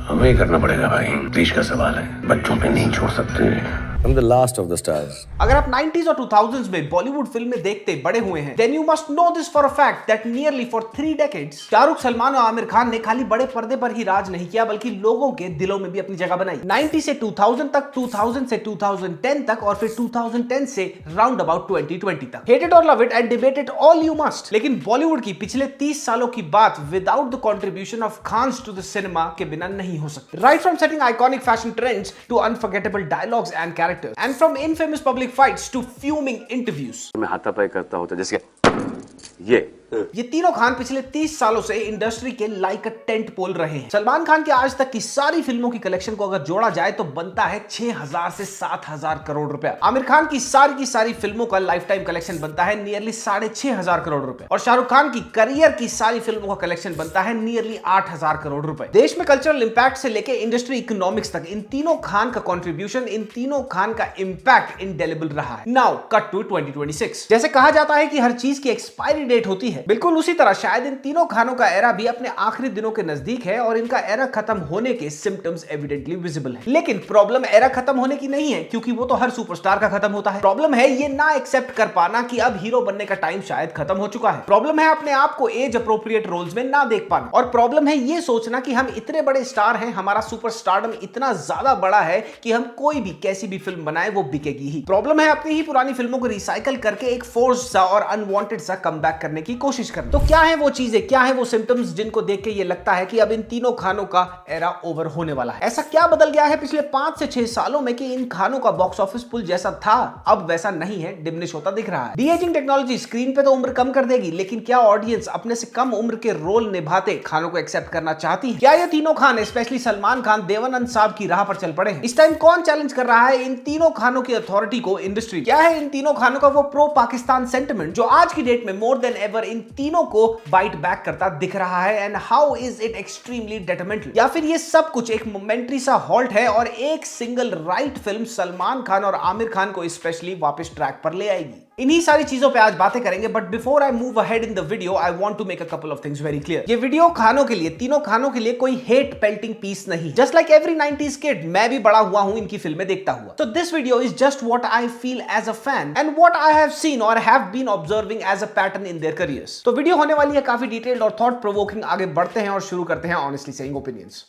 हमें ही करना पड़ेगा भाई, देश का सवाल है, बच्चों पे नहीं छोड़ सकते। I'm the last of the stars. अगर आप 90s और 2000s में बॉलीवुड फिल्में देखते बड़े हुए हैं, then you must know this for a fact that nearly for 3 decades Shahrukh, Salman और आमिर खान ने खाली बड़े पर्दे पर ही राज नहीं किया बल्कि लोगों के दिलों में भी अपनी जगह बनाई। 90 से 2000 तक, 2000 से 2010 तक और फिर 2010 से राउंड अबाउट 2020 तक। Hate it or love it and debate it all you must, लेकिन बॉलीवुड की पिछले 30 सालों की बात without the contribution of Khans to the cinema के बिना नहीं हो सकती। Right from setting iconic fashion trends to unforgettable dialogues and characters and from infamous public fights to fuming interviews, मैं हाथापाई करता होता जैसे ये तीनों खान पिछले 30 सालों से इंडस्ट्री के लाइक अ टेंट पोल रहे हैं। सलमान खान के आज तक की सारी फिल्मों की कलेक्शन को अगर जोड़ा जाए तो बनता है 6000 से 7000 करोड़ रुपया। आमिर खान की सारी फिल्मों का लाइफ टाइम कलेक्शन बनता है नियरली 6500 करोड़ रुपए और शाहरुख खान की करियर की सारी फिल्मों का कलेक्शन बनता है नियरली 8000 करोड़ रुपए। देश में कल्चरल इंपैक्ट से लेकर इंडस्ट्री इकोनॉमिक्स तक इन तीनों खान का कॉन्ट्रीब्यूशन, इन तीनों खान का इंपैक्ट इंडेलिबल रहा है। Now cut to 2026। जैसे कहा जाता है कि हर चीज की एक्सपायरी डेट होती है, बिल्कुल उसी तरह शायद इन तीनों खानों का एरा भी अपने आखिरी दिनों के नजदीक है और इनका एरा खत्म होने के सिम्टम्स एविडेंटली विजिबल है। लेकिन प्रॉब्लम एरा खत्म होने की नहीं है, क्योंकि वो तो हर सुपरस्टार का खत्म होता है। प्रॉब्लम है ये ना एक्सेप्ट कर पाना कि अब हीरो बनने का टाइम शायद खत्म हो चुका है। प्रॉब्लम है अपने आप को एज अप्रोप्रिएट रोल्स में ना देख पाना, और प्रॉब्लम है ये सोचना कि हम इतने बड़े स्टार हैं, हमारा सुपरस्टारडम इतना ज्यादा बड़ा है कि हम कोई भी कैसी भी फिल्म बनाए वो बिकेगी ही। प्रॉब्लम है अपनी ही पुरानी फिल्मों को रिसाइकल करके एक फोर्स्ड सा और अनवांटेड सा कमबैक करने की कोशिश करना। तो क्या है वो चीजें, क्या है वो सिम्टम्स जिनको देख के ये लगता है कि अब इन तीनों खानों का एरा ओवर होने वाला है? ऐसा क्या बदल गया है पिछले 5 से 6 सालों में कि इन खानों का बॉक्स ऑफिस पुल जैसा था अब वैसा नहीं है, डिमिनिश होता दिख रहा है। डी-एजिंग टेक्नोलॉजी स्क्रीन पे तो उम्र कम कर देगी, लेकिन क्या ऑडियंस अपने से कम उम्र के रोल निभाते खानों को एक्सेप्ट करना चाहती है? क्या ये तीनों खान, स्पेशली सलमान खान, देवानंद साहब की राह पर चल पड़े हैं? इस टाइम कौन चैलेंज कर रहा है इन तीनों खानों की अथॉरिटी को? इंडस्ट्री। क्या है इन तीनों खानों का वो प्रो पाकिस्तान सेंटिमेंट जो आज की डेट में मोर देन एवर इन तीनों को बाइट बैक करता दिख रहा है? And how is it extremely डेट्रिमेंटल? या फिर ये सब कुछ एक मोमेंटरी सा हॉल्ट है और एक single right film Salman Khan और आमिर खान को स्पेशली वापस ट्रैक पर ले आएगी? इन्हीं सारी चीजों पे आज बातें करेंगे, but before I move ahead in the video I want to make a couple of things very clear. ये वीडियो खानों के लिए, तीनों खानों के लिए कोई हेट पेल्टिंग पीस नहीं। Just like every 90s kid, मैं भी बड़ा हुआ हूं इनकी फिल्में देखता हुआ। So this video is just what I feel as a fan and what I have seen or have been observing as a pattern in their careers. तो वीडियो होने वाली है काफी डिटेल्ड और थॉट प्रोवोकिंग। आगे बढ़ते हैं और शुरू करते हैं honestly saying opinions.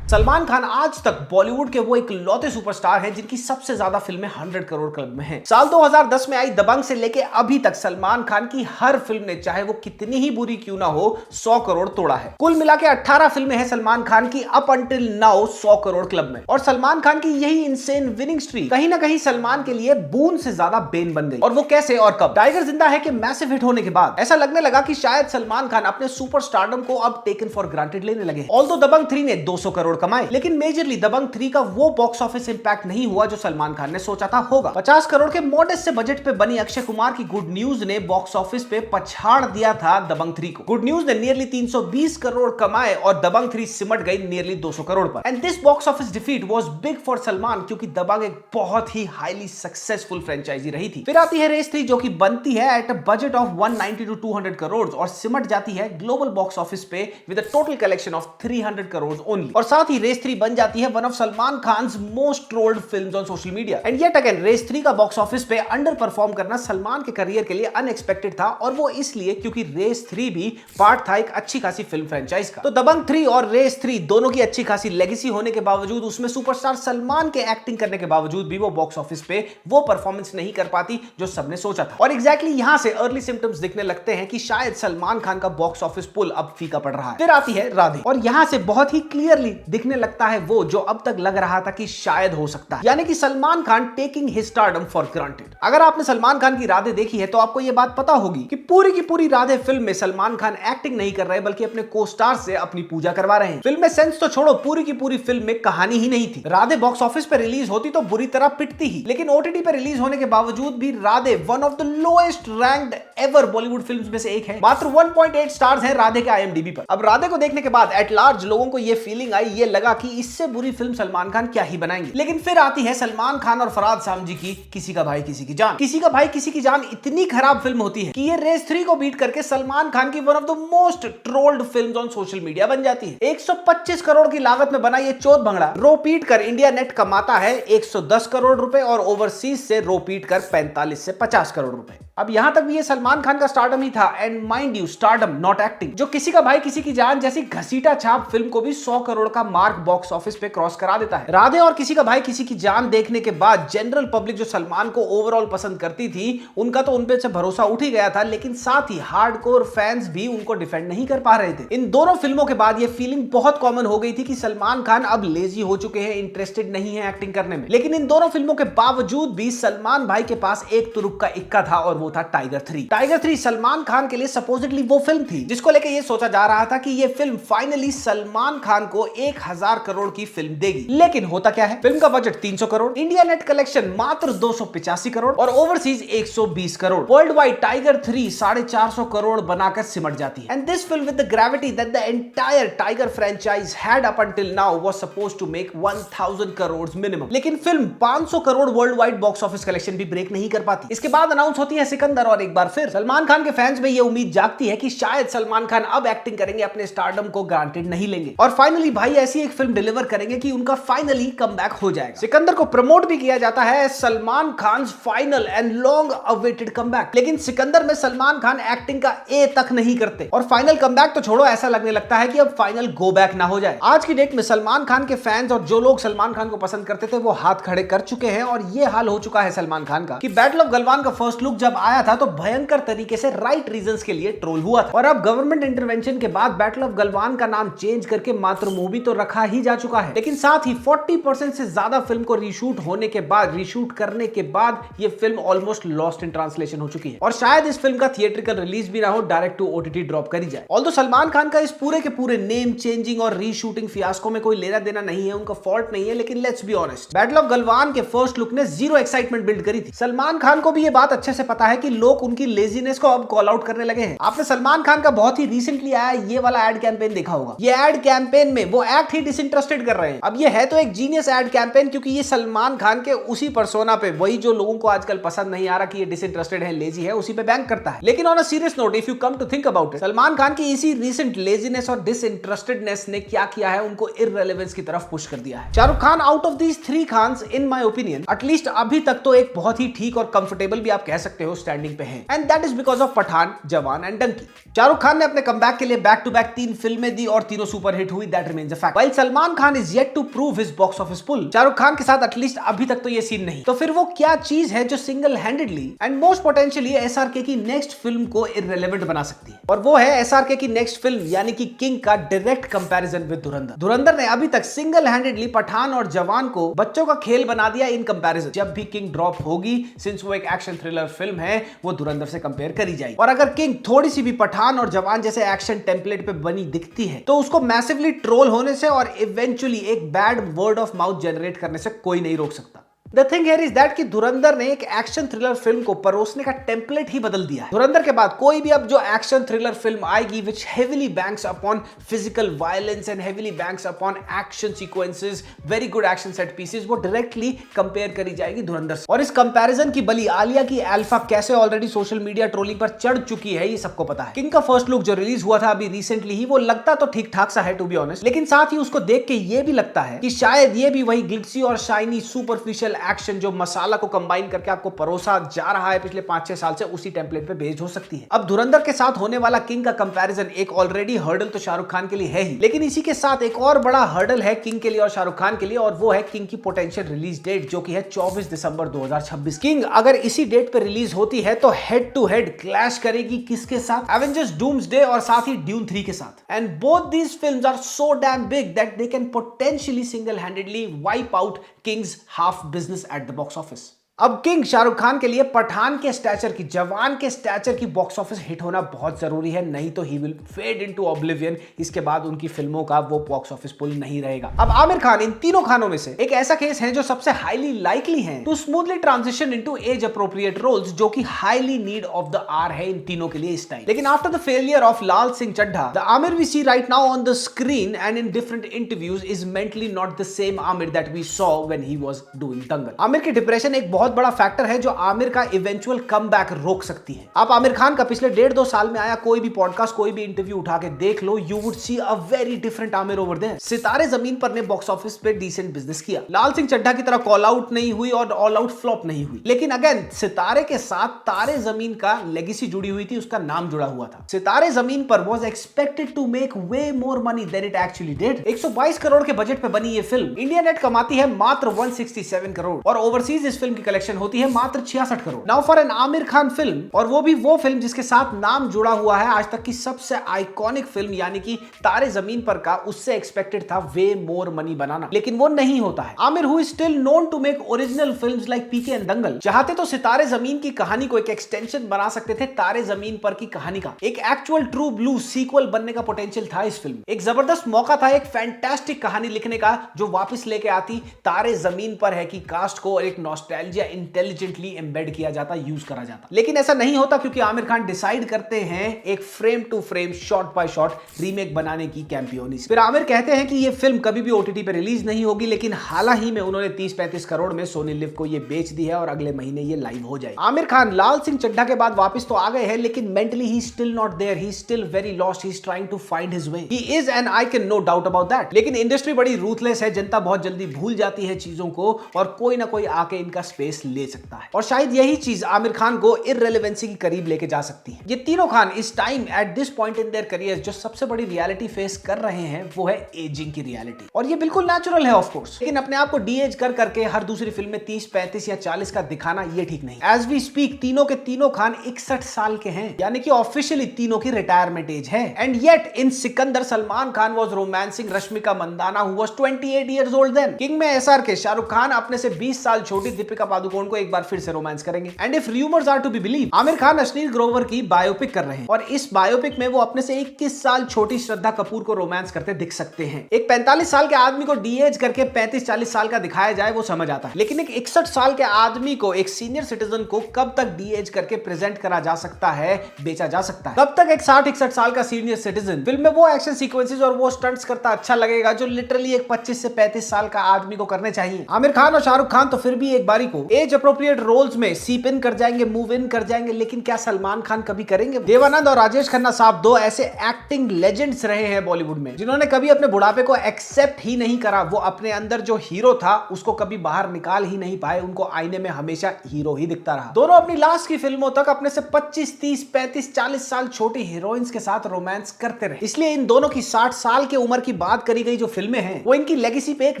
Salman Khan आज तक बॉलीवुड के वो एक लौते सुपरस्टार हैं जिनकी सबसे ज्यादा फिल्में 100 करोड़ क्लब में हैं। साल 2010 में आई दबंग से लेके अभी तक सलमान खान की हर फिल्म ने, चाहे वो कितनी ही बुरी क्यों ना हो, 100 करोड़ तोड़ा है। कुल मिला के 18 फिल्में हैं सलमान खान की up until now 100 crore club में। और सलमान खान की यही इनसेन विनिंग स्ट्रीक कहीं ना कहीं सलमान के लिए बूंद से ज्यादा बेन बन गई। और वो कैसे और कब? टाइगर जिंदा है के मैसिव हिट होने के बाद ऐसा लगने लगा कि शायद सलमान खान अपने सुपरस्टारडम को अब टेकन फॉर ग्रांटेड लेने लगे। ऑल्दो दबंग 3 ने 200 करोड़ कमाए, लेकिन मेजरली दबंग 3 का वो बॉक्स ऑफिस इंपैक्ट नहीं हुआ जो सलमान खान ने सोचा था होगा। 50 करोड़ के मॉडेस्ट से बजट पे बनी अक्षय कुमार की गुड न्यूज ने बॉक्स ऑफिस पे पछाड़ दिया था दबंग 3 को। गुड न्यूज ने नियरली 320 करोड़ कमाए और दबंग 3 सिमट गई नियरली 200 करोड़ पर। And this box office defeat was big for Salman, क्योंकि दबंग एक बहुत ही हाईली सक्सेसफुल फ्रेंचाइजी रही थी। फिर आती है रेस 3 जो कि बनती है at a budget of 190 to 200 crore और सिमट जाती है ग्लोबल बॉक्स ऑफिस पे with a total collection of 300 crore only. और साथ ही रेस 3 बन जाती है one of Salman Khan's most trolled films on social media. And yet again Race 3 का बॉक्स ऑफिस पे अंडर परफॉर्म करना सलमान के करियर के लिए अनएक्सपेक्टेड था, और वो इसलिए क्योंकि रेस 3 भी पार्ट था एक अच्छी खासी फिल्म फ्रेंचाइज का। तो दबंग 3 और रेस 3 दोनों की अच्छी खासी लेगेसी होने के बावजूद, उसमें सुपरस्टार सलमान के एक्टिंग करने के बावजूद भी वो बॉक्स ऑफिस पे वो परफॉर्मेंस नहीं कर पाती जो सबने सोचा था। और एग्जैक्टली यहां से अर्ली सिम्टम्स दिखने लगते हैं कि शायद सलमान खान का बॉक्स ऑफिस पुल अब फीका पड़ रहा है। फिर आती है राधे, और यहां से बहुत ही क्लियरली दिखने लगता है वो जो अब तक लग रहा था कि शायद हो सकता है, यानी कि Salman Khan taking his stardom for granted. अगर आपने सलमान खान की राधे देखी है तो आपको यह बात पता होगी कि पूरी की पूरी राधे फिल्म में सलमान खान एक्टिंग नहीं कर रहे बल्कि अपने को स्टार से अपनी पूजा करवा रहे हैं। फिल्म में सेंस तो छोड़ो, पूरी की पूरी फिल्म में कहानी ही नहीं थी। राधे बॉक्स ऑफिस पे रिलीज होती तो बुरी तरह पिटती ही, लेकिन ओटीटी पे रिलीज होने के बावजूद भी Radhe one of the lowest ranked ever Bollywood films में से एक है। मात्र 1.8 स्टार्स हैं राधे के IMDb पर। अब राधे को देखने के बाद एट लार्ज लोगों को यह फीलिंग आई, ये ये लगा कि इससे बुरी फिल्म सलमान खान क्या ही बनाएंगे। लेकिन फिर आती है सलमान खान और फरहाद सामजी की किसी का भाई किसी की जान। किसी का भाई किसी की जान इतनी खराब फिल्म होती है कि ये रेस 3 को बीट करके सलमान खान की one of the most trolled films on social media बन जाती है। 125 करोड़ की लागत में बना ये चौथ भंगड़ा रो पीट कर इंडिया नेट कमाता है 110 करोड़ रुपए और ओवरसीज से रो पीट कर 45 से 50 करोड़ रुपए। अब यहां तक भी ये सलमान खान का स्टारडम ही था, and mind you stardom not acting, जो किसी का भाई किसी की जान जैसी घसीटा छाप फिल्म को भी 100 करोड़ का मार्क बॉक्स ऑफिस पे क्रॉस करा देता है। राधे और किसी का भाई किसी की जान देखने के बाद जनरल पब्लिक जो सलमान को ओवरऑल पसंद करती थी उनका तो उनपे से भरोसा उठ ही गया था, लेकिन साथ ही हार्डकोर फैंस भी उनको डिफेंड नहीं कर पा रहे थे। इन दोनों फिल्मों के बाद ये फीलिंग बहुत कॉमन हो गई थी कि सलमान खान अब लेजी हो चुके हैं, इंटरेस्टेड नहीं है एक्टिंग करने में। लेकिन इन दोनों फिल्मों के बावजूद भी सलमान भाई के पास एक तुरुप का इक्का था और वो था टाइगर 3। टाइगर 3 सलमान खान के लिए सपोजिटली वो फिल्म थी जिसको लेके ये सोचा जा रहा था कि ये फिल्म फाइनली सलमान खान को 1000 करोड़ की फिल्म देगी। लेकिन होता क्या है, फिल्म का budget 300 crore, India net collection मात्र 285 करोड़ और overseas 120 crore. World wide Tiger 3 450 crore बनाकर सिमट जाती है। And this film with the gravity that the entire Tiger franchise had up until now was supposed to make 1000 crore minimum. लेकिन film 500 crore world wide box office collection भी break नहीं कर पाती। इसके बाद अनाउंस होती है सिकंदर और एक बार फिर सलमान खान के फैंस में ये उम्मीद जागती है कि शायद सलमान खान अब एक्टिंग करेंगे, अपने स्टारडम को ग्रांटेड नहीं लेंगे और फाइनली भाई ऐसी एक फिल्म डिलीवर करेंगे कि उनका फाइनली कमबैक हो जाएगा। सिकंदर को प्रमोट भी किया जाता है Salman Khan final and long awaited comeback. लेकिन सिकंदर में सलमान खान एक्टिंग का ए तक नहीं करते और फाइनल कमबैक तो छोड़ो, ऐसा लगने लगता है कि अब फाइनल गो बैक ना हो जाए। आज की डेट में सलमान खान के फैंस और जो लोग सलमान खान को पसंद करते थे वो हाथ खड़े कर चुके हैं और ये हाल हो चुका है सलमान खान का कि बैटल ऑफ गलवान का फर्स्ट लुक जब आया था तो भयंकर तरीके से राइट रीजंस के लिए ट्रोल हुआ था और अब गवर्नमेंट इंटरवेंशन के बाद बैटल ऑफ गलवान का नाम चेंज करके मात्र मूवी तो रखा ही जा चुका है, लेकिन साथ ही 40% से ज्यादा फिल्म को रीशूट होने के बाद, रीशूट करने के बाद ये film almost lost in translation हो चुकी है और शायद इस फिल्म का थिएट्रिकल रिलीज भी ना हो, डायरेक्ट टू ओटीटी ड्रॉप करी जाए। ऑल्दो सलमान खान का इस पूरे के पूरे नेम चेंजिंग और रीशूटिंग फियास्को में कोई लेना देना नहीं है, उनका फॉल्ट नहीं है, लेकिन let's be honest, battle of Galwan के फर्स्ट लुक ने जीरो एक्साइटमेंट बिल्ड करी थी। सलमान खान को भी ये बात अच्छे से पता है कि लोग उनकी लेजीनेस को अब कॉल आउट करने लगे हैं। आपने सलमान खान का बहुत ही रिसेंटली आया ये वाला एड कैंपेन देखा होगा। ये एड कैंपेन में वो एक्ट ही डिसइंटरेस्टेड कर रहे हैं। अब ये है तो एक जीनियस एड कैंपेन क्योंकि ये सलमान खान के उसी पर्सोना पे, वही जो लोगों को आजकल पसंद नहीं आ रहा कि ये डिसइंटरेस्टेड है, लेजी है, उसी पे बैंक करता है। लेकिन on a serious note, if you come to think about it, Salman Khan की इसी रिसेंट लेजीनेस और डिसइंटरेस्टेडनेस ने क्या किया है, उनको इररिलेवेंस की तरफ पुश कर दिया है। Shah Rukh Khan out of these 3 Khans in my opinion at least अभी तक तो एक बहुत ही ठीक और कंफर्टेबल भी आप कह सकते हो स्टैंडिंग पे है, and that is because of Pathaan, Jawan and Dunki. Shahrukh Khan ने अपने कमबैक के लिए बैक टू बैक 3 फिल्में दी और तीनों सुपरहिट हुई, that remains a fact. While Salman Khan is yet to prove his box office pull, Shahrukh Khan के साथ एटलीस्ट अभी तक तो ये सीन नहीं। तो फिर वो क्या चीज है जो single handedly and most potentially SRK की नेक्स्ट फिल्म को इररिलेवेंट बना सकती है? और वो है एसआरके की नेक्स्ट फिल्म यानी कि किंग का डायरेक्ट कंपैरिजन विद धुरंधर। धुरंधर ने अभी तक सिंगल हैंडेडली पठान और जवान को बच्चों का खेल बना दिया इन कंपैरिजन। जब भी किंग ड्रॉप होगी, सिंस वो एक एक्शन थ्रिलर फिल्म है, वो धुरंधर से कंपेयर करी जाएगी। और अगर किंग थोड़ी सी भी पठान और जवान जैसे एक्शन टेम्पलेट पे बनी दिखती है तो उसको मैसिवली ट्रोल होने से और इवेंचुअली एक bad word of mouth generate करने से कोई नहीं रोक सकता। The thing here is that कि धुरंधर ने एक एक्शन थ्रिलर फिल्म को परोसने का टेम्पलेट ही बदल दिया है। धुरंधर के बाद कोई भी अब जो एक्शन थ्रिलर फिल्म आएगी which heavily banks upon physical violence and heavily banks upon action sequences, very good action set pieces, वो डायरेक्टली कंपेयर करी जाएगी धुरंधर से। और इस कंपैरिजन की बलि आलिया की अल्फा कैसे ऑलरेडी सोशल मीडिया ट्रोलिंग पर चढ़ चुकी है, ये सबको पता है। किंग का फर्स्ट लुक जो रिलीज हुआ था अभी रिसेंटली ही, वो लगता तो ठीक ठाक सा है टू बी ऑनेस्ट, लेकिन साथ ही उसको देख के ये भी लगता है कि शायद ये भी वही ग्लिटसी और शाइनी सुपरफिशियल एक्शन जो मसाला को कंबाइन करके आपको परोसा जा रहा है पिछले 5-6 साल से, उसी टेम्पलेट पे बेस्ड हो सकती है। अब धुरंधर के साथ होने वाला किंग का कंपैरिजन एक ऑलरेडी हर्डल तो शाहरुख खान के लिए है ही, लेकिन इसी के साथ एक और बड़ा हर्डल है किंग के लिए और शाहरुख खान के लिए, और वो है किंग की पोटेंशियल रिलीज डेट जो कि है 24 दिसंबर 2026। किंग अगर इसी डेट पे रिलीज होती है तो हेड टू हेड क्लैश करेगी किसके साथ? एवेंजर्स डूम्सडे और साथ ही ड्यून 3 के साथ। And both these films are so damn big that they can potentially single handedly wipe out King's half business at the box office. अब किंग शाहरुख खान के लिए पठान के स्टैचर की, जवान के स्टैचर की बॉक्स ऑफिस हिट होना बहुत जरूरी है, नहीं तो he will fade into oblivion. इसके बाद उनकी फिल्मों का वो बॉक्स ऑफिस पुल नहीं रहेगा। अब आमिर खान इन तीनों खानों में से एक ऐसा केस है जो सबसे हाईली लाइकली है to smoothly transition into age appropriate roles, जो कि highly need of the hour है इन तीनों के लिए इस टाइम। लेकिन after the failure of Laal Singh Chaddha, the Aamir we see right now on the screen and in different interviews is mentally not the same Aamir that we saw when he was doing Dangal. Aamir की depression एक बहुत बड़ा फैक्टर है जो आमिर का eventual comeback रोक सकती है। आप आमिर खान का पिछले 1.5-2 साल में आया कोई भी पॉडकास्ट, कोई भी इंटरव्यू उठा के देख लो, you would see a very different Aamir over there. Sitaare Zameen Par ने बॉक्स ऑफिस पे डिसेंट बिजनेस किया, लाल सिंह चड्ढा की तरह कॉल आउट नहीं हुई और ऑल आउट फ्लॉप नहीं हुई, लेकिन अगेन सितारे के साथ तारे जमीन का लेगेसी जुड़ी हुई थी, उसका नाम जुड़ा हुआ था। Sitare Zameen Par was expected to make way more money than it actually did. 122 crore के बजट पे बनी ये फिल्म इंडिया नेट कमाती है मात्र 167 करोड़ और ओवरसीज इस फिल्म की कलेक्शन होती है मात्र 66 crore. Now for an Aamir Khan film, और वो भी वो फिल्म जिसके साथ नाम जुड़ा हुआ है आज तक की सबसे आइकॉनिक फिल्म यानी कि तारे जमीन पर का, उससे एक्सपेक्टेड था वे मोर मनी बनाना, लेकिन वो नहीं होता है। Aamir who is still known to make original films like PK and Dangal, चाहते तो सितारे जमीन की कहानी को एक एक्सटेंशन बना सकते थे तारे जमीन पर की कहानी का, एक एक्चुअल ट्रू ब्लू सीक्वल बनने का पोटेंशियल था इस फिल्म। एक जबरदस्त मौका था एक फैंटास्टिक कहानी लिखने का जो वापस लेके आती तारे जमीन पर है कि कास्ट को एक नॉस्टैल्जिया इंटेलिजेंटली एम्बेड किया जाता, यूज करा जाता, लेकिन ऐसा नहीं होता क्योंकि आमिर खान डिसाइड करते हैं एक frame to frame shot by shot remake बनाने की कैंपियोनी। फिर आमिर कहते हैं कि ये फिल्म कभी भी ओटीटी पे रिलीज नहीं होगी, लेकिन हाल ही में उन्होंने 30-35 करोड़ में सोनी लिव को ये बेच दी है और अगले महीने ये लाइव हो जाए। आमिर खान लाल सिंह चड्ढा के बाद वापस तो आ गए हैं, लेकिन mentally he still not there, he still very lost, he is trying to find his way, he is an icon, no doubt about that. लेकिन इंडस्ट्री बड़ी रूथलेस है, जनता बहुत जल्दी भूल जाती है चीजों को और कोई ना कोई आके इनका स्पेस ले सकता है, और शायद यही चीज आमिर खान को इररिलेवेंसी के करीब लेके जा सकती है। ये तीनों खान इस time at this point in their career जो सबसे बड़ी रियलिटी फेस कर रहे हैं वो है एजिंग की रियलिटी, और ये बिल्कुल नेचुरल है ऑफ कोर्स, लेकिन अपने आप को डी एज कर करके हर दूसरी फिल्म में 30, 35 या 40 का दिखाना ये ठीक नहीं। एज वी स्पीक तीनों के तीनों खान 61 साल के हैं, यानी कि ऑफिशियली तीनों की रिटायरमेंट एज है। And yet in Sikandar Salman Khan was romancing Rashmika Mandanna who was 28 years old then. King में एसआर के शाहरुख खान अपने से 20 साल छोटी दीपिका पादुकोण को एक बार फिर से रोमांस करेंगे। And if rumours are to be believe, Aamir Khan अश्लील ग्रोवर की बायोपिक कर रहे हैं और इस बायोपिक में वो अपने से 21 साल छोटी श्रद्धा कपूर को रोमांस करते दिख सकते हैं। एक 45 साल के आदमी को डीएज करके 35-40 साल का दिखाया जाए वो समझ आता है, लेकिन एक 61 साल के आदमी को, एक सीनियर सिटीजन को कब तक डीएज करके प्रेजेंट करा जा सकता है, बेचा जा सकता है? कब तक एक 60-61 साल का सीनियर सिटीजन फिल्म में वो एक्शन सीक्वेंसेस और वो स्टंट्स करता अच्छा लगेगा जो लिटरली एक 25 से 35 साल का आदमी को करने चाहिए? आमिर खान और शाहरुख खान तो फिर भी एक बारी को एज अप्रोप्रिएट रोल्स में सीप इन कर जाएंगे, मूव इन कर जाएंगे, लेकिन क्या सलमान खान कभी करेंगे? देवानंद और राजेश खन्ना साहब दो ऐसे एक्टिंग लेजेंड्स रहे हैं बॉलीवुड में जिन्होंने कभी अपने बुढ़ापे को एक्सेप्ट ही नहीं करा, वो अपने अंदर जो हीरो था उसको कभी बाहर निकाल ही नहीं पाए, उनको आईने में हमेशा हीरो ही दिखता रहा। दोनों अपनी लास्ट की फिल्मों तक अपने से 25, 30, 35, 40 साल छोटी हीरोइंस के साथ रोमांस करते रहे, इसलिए इन दोनों की 60 साल की उम्र की बात करी गई जो फिल्में हैं वो इनकी लेगेसी पे एक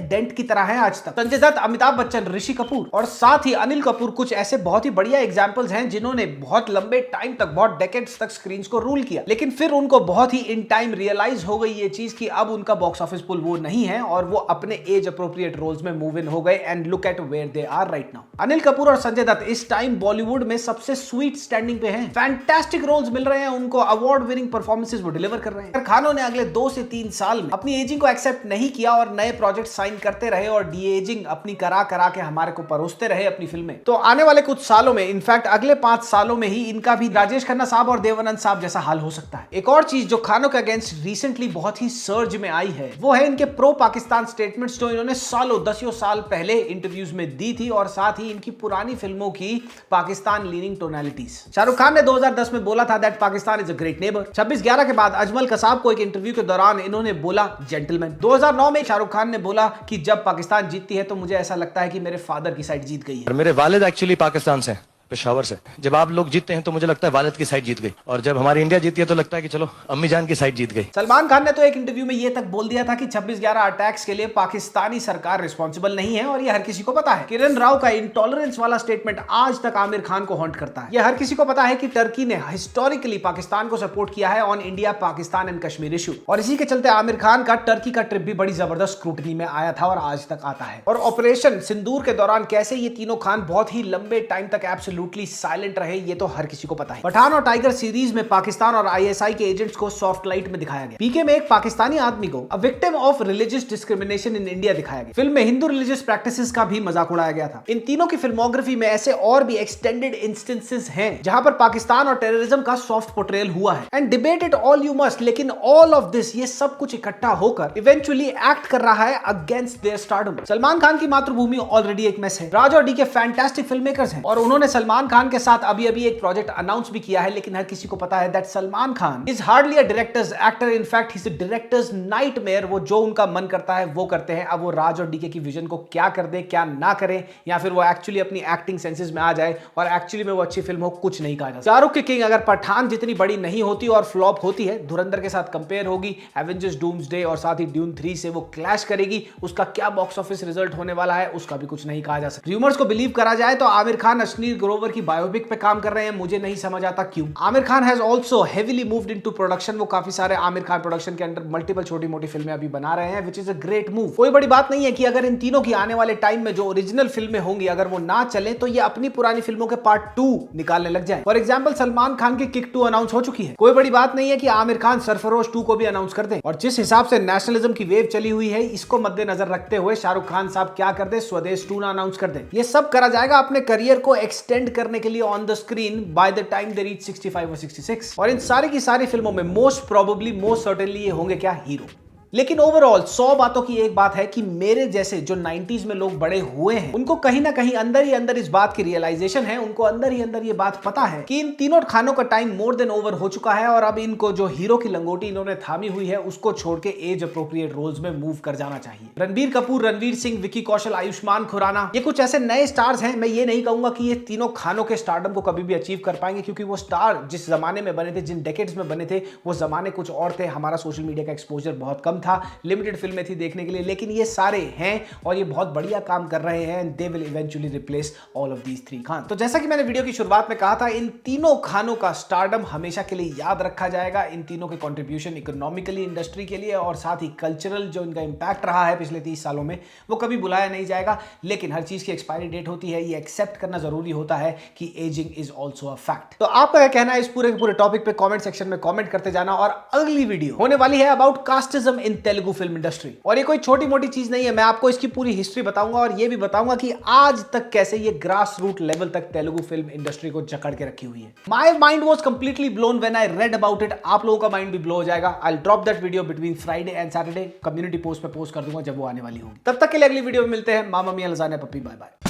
डेंट की तरह है आज तक। संजय दत्त, अमिताभ बच्चन, ऋषि कपूर और साथ ही अनिल कपूर कुछ ऐसे बहुत ही बढ़िया एग्जांपल्स हैं जिन्होंने बहुत लंबे टाइम तक, बहुत डेकेड्स तक स्क्रीन को रूल किया, लेकिन फिर उनको बहुत ही इन टाइम रियलाइज हो गई ये चीज कि अब उनका बॉक्स ऑफिस पुल वो नहीं है और वो अपने एज अप्रोप्रिएट रोल्स में मूव इन हो गए। And look at where they are right now. Anil Kapoor और संजय दत्त इस टाइम बॉलीवुड में सबसे स्वीट स्टैंडिंग पे हैं, फैंटास्टिक रोल्स मिल रहे हैं उनको, अवार्ड विनिंग परफॉर्मेंसेस वो डिलीवर कर रहे हैं। खानों ने अगले 2 से 3 साल में अपनी एजिंग को एक्सेप्ट नहीं किया और नए प्रोजेक्ट साइन करते रहे और डी एजिंग अपनी करा करा के हमारे को परोसते रहे अपनी फिल्में। तो आने वाले कुछ सालों में, इनफैक्ट अगले 5 सालों में ही इनका भी राजेश खन्ना साहब और देवानंद साहब जैसा हाल हो सकता है। एक और चीज जो खानों के अगेंस्ट रिसेंटली बहुत ही सर्ज में आई है वो है इनके प्रो पाकिस्तान स्टेटमेंट्स जो इन्होंने सालों, 10 साल पहले इंटरव्यूज में दी थी, और साथ ही इनकी पुरानी फिल्मों की पाकिस्तान लीनिंग टोनैलिटीज। शाहरुख खान ने 2010 में बोला था that Pakistan is a great neighbour. 26/11 के बाद अजमल कसाब को एक इंटरव्यू के दौरान इन्होंने बोला जेंटलमैन। 2009 में शाहरुख खान ने बोला कि जब पाकिस्तान जीतती है तो मुझे ऐसा लगता है कि मेरे फादर की साइड जीत गई है। मेरे वालिद एक्चुअली पाकिस्तान से। पेशावर से। जब आप लोग जीतते हैं तो मुझे लगता है वालिद की साइड जीत गई, और जब हमारी इंडिया जीती है तो लगता है कि चलो अम्मी जान की साइड जीत गई। सलमान खान ने तो एक इंटरव्यू में ये तक बोल दिया था कि 26/11 अटैक्स के लिए पाकिस्तानी सरकार रिस्पॉन्सिबल नहीं है, और ये हर किसी को पता है। किरण राव का इंटॉलरेंस वाला स्टेटमेंट आज तक आमिर खान को हॉन्ट करता है। ये हर किसी को पता है कि टर्की ने हिस्टोरिकली पाकिस्तान को सपोर्ट किया है on India Pakistan and Kashmir issue, और इसी के चलते आमिर खान का टर्की का ट्रिप भी बड़ी जबरदस्त स्क्रूटनी में आया था और आज तक आता है। और ऑपरेशन सिंदूर के दौरान कैसे ये तीनों खान बहुत ही लंबे टाइम तक एब्सोल्युटली साइलेंट रहे, ये तो हर किसी को पता है। पठान और टाइगर सीरीज में पाकिस्तान और आईएसआई के एजेंट्स को सॉफ्ट लाइट में दिखाया गया। पीके में एक पाकिस्तानी आदमी को a victim of religious discrimination in India दिखाया गया। फिल्म में हिंदू रिलीजियस प्रैक्टिसेस का भी मजाक उड़ाया गया था। इन तीनों की फिल्मोग्राफी में ऐसे और भी एक्सटेंडेड इंस्टेंसेस हैं जहां पर पाकिस्तान और टेररिज्म का सॉफ्ट पोर्ट्रेयल हुआ है। And debate it all you must, लेकिन ऑल ऑफ दिस, ये सब कुछ इकट्ठा होकर इवेंचुअली एक्ट कर रहा है against their stardom. Salman Khan की मातृभूमि ऑलरेडी एक मेस है। राज और डी के फैंटास्टिक फिल्म मेकर्स हैं, और उन्होंने सलमान खान के साथ अभी एक प्रोजेक्ट अनाउंस भी किया है, लेकिन हर किसी को पता है that Salman Khan is hardly a directors actor, in fact he is a directors nightmare. वो जो उनका मन करता है वो करते हैं। अब वो राज और डीके की विजन को क्या कर दे, क्या ना करे, या फिर वो एक्चुअली अपनी एक्टिंग सेंसेस में आ जाए और एक्चुअली में वो अच्छी फिल्म हो, कुछ नहीं कहा जा सकता। शाहरुख की किंग अगर पठान जितनी बड़ी नहीं होती और फ्लॉप होती है, धुरंधर के साथ कंपेयर होगी, एवेंजर्स डूम्सडे और साथ ही ड्यून 3 से वो क्लैश करेगी, उसका क्या बॉक्स ऑफिस रिजल्ट होने वाला है उसका भी कुछ नहीं कहा जा सकता। रूमर्स को बिलीव करा जाए तो आमिर खान अश्नीर ग्रोवर की बायोपिक पे काम कर रहे हैं। मुझे नहीं समझ आता क्यों। Aamir Khan has also heavily moved into production. वो काफी सारे आमिर खान प्रोडक्शन के अंडर मल्टीपल छोटी मोटी फिल्में अभी बना रहे हैं, which is a great move. कोई बड़ी बात नहीं है कि अगर इन तीनों की आने वाले टाइम में जो ओरिजिनल फिल्में होंगी अगर वो ना चले तो ये अपनी पुरानी फिल्मों के पार्ट 2 निकालने लग जाए। फॉर एग्जाम्पल सलमान खान की किक 2 अनाउंस हो चुकी है। कोई बड़ी बात नहीं है कि आमिर खान सरफरोश 2 को भी अनाउंस कर दे। और जिस हिसाब से नेशनलिज्म की वेव चली हुई है, इसको मद्देनजर रखते हुए शाहरुख खान साहब क्या कर दे, स्वदेश 2 ना अनाउंस कर दे। ये सब करा जाएगा अपने करियर को एक्सटेंड करने के लिए on the screen by the time they reach 65 और 66। और इन सारी की सारी फिल्मों में मोस्ट प्रोबेबली मोस्ट सर्टेनली ये होंगे क्या, हीरो। लेकिन ओवरऑल 100 बातों की एक बात है कि मेरे जैसे जो 90s में लोग बड़े हुए हैं उनको कहीं ना कहीं अंदर ही अंदर इस बात की रियलाइजेशन है, उनको अंदर ही अंदर ये बात पता है कि इन तीनों खानों का टाइम मोर देन ओवर हो चुका है, और अब इनको जो हीरो की लंगोटी इन्होंने थामी हुई है उसको छोड़ के एज अप्रोप्रिएट रोल्स में मूव कर जाना चाहिए। रणबीर कपूर, रणवीर सिंह, विकी कौशल, आयुष्मान खुराना, ये कुछ ऐसे नए स्टार्स हैं। मैं ये नहीं कहूंगा कि ये तीनों खानों के स्टारडम को कभी भी अचीव कर पाएंगे, क्योंकि वो स्टार जिस जमाने में बने थे, जिन डेकेड्स में बने थे, वो जमाने कुछ और थे। हमारा सोशल मीडिया का एक्सपोजर बहुत कम था, लिमिटेड फिल्में थी देखने के लिए, लेकिन ये सारे हैं और ये बहुत बढ़िया काम कर रहे हैं। They will eventually replace all of these 3 Khan. तो जैसा कि मैंने वीडियो की शुरुआत में कहा था, इन तीनों खानों का स्टारडम हमेशा के लिए याद रखा जाएगा। इन तीनों के कंट्रीब्यूशन इकोनॉमिकली इंडस्ट्री के लिए और साथ ही कल्चरल जो इनका इंपैक्ट रहा है पिछले 30 सालों में, वो कभी बुलाया नहीं जाएगा। लेकिन हर चीज की एक्सपायरी डेट होती है, ये एक्सेप्ट करना जरूरी होता है कि ageing is also a fact. तो आपका क्या कहना है इस पूरे टॉपिक पे कॉमेंट सेक्शन में कॉमेंट करते जाना। और अगली वीडियो होने वाली है about casteism in Telugu film industry, और ये कोई छोटी मोटी चीज नहीं है। मैं आपको इसकी पूरी हिस्ट्री बताऊंगा और ये भी बताऊंगा कि आज तक कैसे ये ग्रास रूट लेवल तक तेलुगु फिल्म इंडस्ट्री को जकड़ के रखी हुई है। My mind was completely blown when I read about it. आप लोगों का माइंड भी ब्लो हो जाएगा। I will drop that video between Friday and Saturday. Community post पे पोस्ट कर दूंगा जब वो आने वाली होगी। तब तक के लिए अगली वीडियो में मिलते हैं। मामा मियां लजानिया पप्पी, बाय बाय।